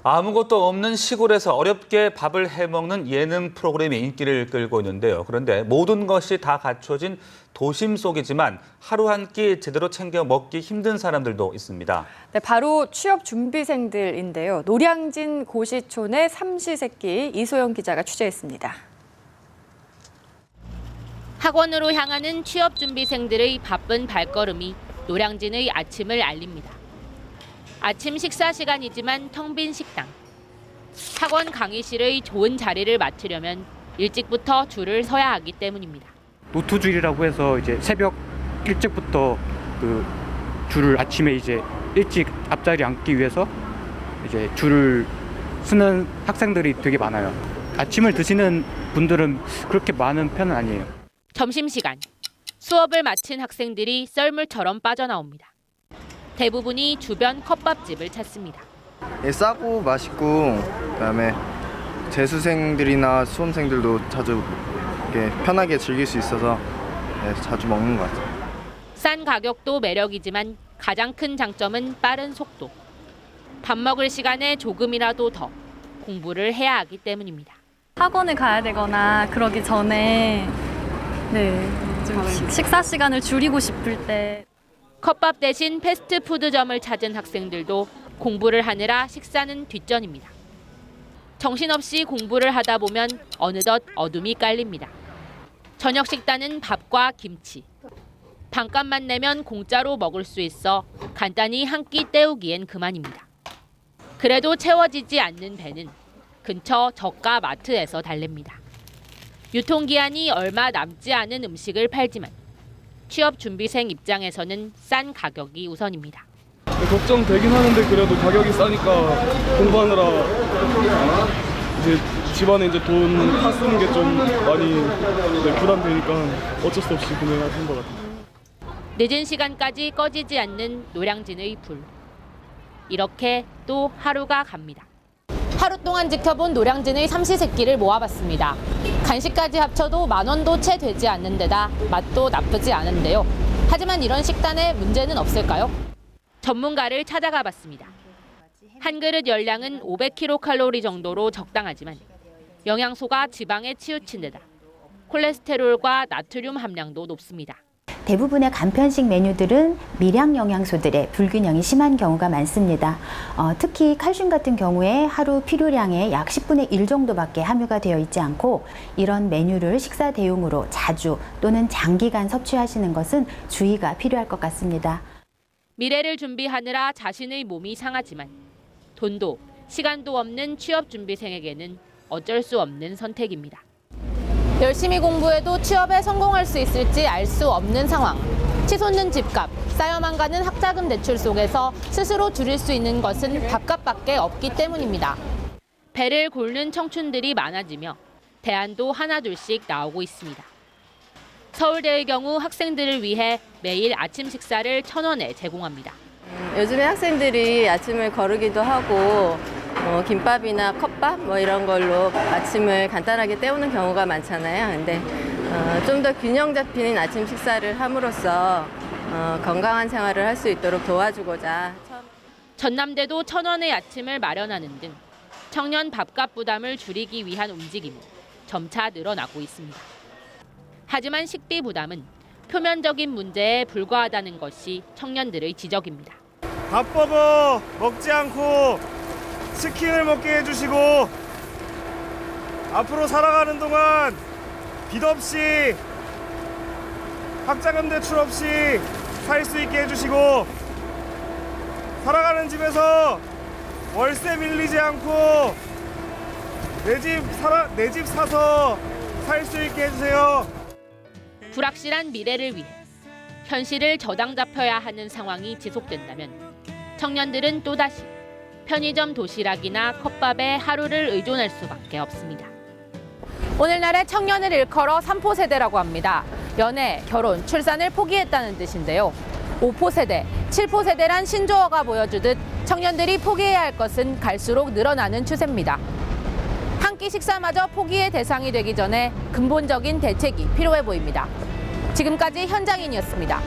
아무것도 없는 시골에서 어렵게 밥을 해먹는 예능 프로그램이 인기를 끌고 있는데요. 그런데 모든 것이 다 갖춰진 도심 속이지만 하루 한 끼 제대로 챙겨 먹기 힘든 사람들도 있습니다. 네, 바로 취업 준비생들인데요. 노량진 고시촌의 삼시세끼 이소영 기자가 취재했습니다. 학원으로 향하는 취업 준비생들의 바쁜 발걸음이 노량진의 아침을 알립니다. 아침 식사 시간이지만 텅 빈 식당. 학원 강의실의 좋은 자리를 맡으려면 일찍부터 줄을 서야 하기 때문입니다. 노트줄이라고 해서 이제 새벽 일찍부터 그 줄을 아침에 이제 일찍 앞자리 앉기 위해서 이제 줄을 서는 학생들이 되게 많아요. 아침을 드시는 분들은 그렇게 많은 편은 아니에요. 점심시간. 수업을 마친 학생들이 썰물처럼 빠져나옵니다. 대부분이 주변 컵밥집을 찾습니다. 싸고 맛있고 그다음에 재수생들이나 수험생들도 자주 이렇게 편하게 즐길 수 있어서 자주 먹는 것 같아요. 싼 가격도 매력이지만 가장 큰 장점은 빠른 속도. 밥 먹을 시간에 조금이라도 더 공부를 해야 하기 때문입니다. 학원을 가야 되거나 그러기 전에 좀 식사 시간을 줄이고 싶을 때 컵밥 대신 패스트푸드점을 찾은 학생들도 공부를 하느라 식사는 뒷전입니다. 정신없이 공부를 하다 보면 어느덧 어둠이 깔립니다. 저녁 식단은 밥과 김치. 반값만 내면 공짜로 먹을 수 있어 간단히 한 끼 때우기엔 그만입니다. 그래도 채워지지 않는 배는 근처 저가 마트에서 달랩니다. 유통기한이 얼마 남지 않은 음식을 팔지만 취업 준비생 입장에서는 싼 가격이 우선입니다. 걱정되긴 하는데 그래도 가격이 싸니까 공부하느라 이제 집안에 이제 돈 다 쓰는 게 좀 많이 부담되니까 어쩔 수 없이 구매하는 것 같아요. 늦은 시간까지 꺼지지 않는 노량진의 불. 이렇게 또 하루가 갑니다. 하루 동안 지켜본 노량진의 삼시세끼를 모아봤습니다. 간식까지 합쳐도 10,000원도 채 되지 않는 데다 맛도 나쁘지 않은데요. 하지만 이런 식단에 문제는 없을까요? 전문가를 찾아가 봤습니다. 한 그릇 열량은 500kcal 정도로 적당하지만 영양소가 지방에 치우친 데다 콜레스테롤과 나트륨 함량도 높습니다. 대부분의 간편식 메뉴들은 미량 영양소들의 불균형이 심한 경우가 많습니다. 특히 칼슘 같은 경우에 하루 필요량의 약 10분의 1 정도밖에 함유가 되어 있지 않고 이런 메뉴를 식사 대용으로 자주 또는 장기간 섭취하시는 것은 주의가 필요할 것 같습니다. 미래를 준비하느라 자신의 몸이 상하지만 돈도 시간도 없는 취업 준비생에게는 어쩔 수 없는 선택입니다. 열심히 공부해도 취업에 성공할 수 있을지 알 수 없는 상황. 치솟는 집값, 쌓여만 가는 학자금 대출 속에서 스스로 줄일 수 있는 것은 밥값밖에 없기 때문입니다. 배를 곪는 청춘들이 많아지며 대안도 하나둘씩 나오고 있습니다. 서울대의 경우 학생들을 위해 매일 아침 식사를 1,000원에 제공합니다. 요즘에 학생들이 아침을 거르기도 하고 김밥이나 컵밥 이런 걸로 아침을 간단하게 때우는 경우가 많잖아요. 근데 좀 더 균형 잡힌 아침 식사를 함으로써 건강한 생활을 할 수 있도록 도와주고자. 전남대도 1,000원의 아침을 마련하는 등 청년 밥값 부담을 줄이기 위한 움직임이 점차 늘어나고 있습니다. 하지만 식비 부담은 표면적인 문제에 불과하다는 것이 청년들의 지적입니다. 밥버거 먹지 않고 치킨을 먹게 해주시고 앞으로 살아가는 동안 빚 없이 학자금 대출 없이 살 수 있게 해주시고 살아가는 집에서 월세 밀리지 않고 내 집 사서 살 수 있게 해주세요. 불확실한 미래를 위해 현실을 저당 잡혀야 하는 상황이 지속된다면 청년들은 또다시 편의점 도시락이나 컵밥에 하루를 의존할 수밖에 없습니다. 오늘날의 청년을 일컬어 3포 세대라고 합니다. 연애, 결혼, 출산을 포기했다는 뜻인데요. 5포 세대, 7포 세대란 신조어가 보여주듯 청년들이 포기해야 할 것은 갈수록 늘어나는 추세입니다. 한 끼 식사마저 포기의 대상이 되기 전에 근본적인 대책이 필요해 보입니다. 지금까지 현장인이었습니다.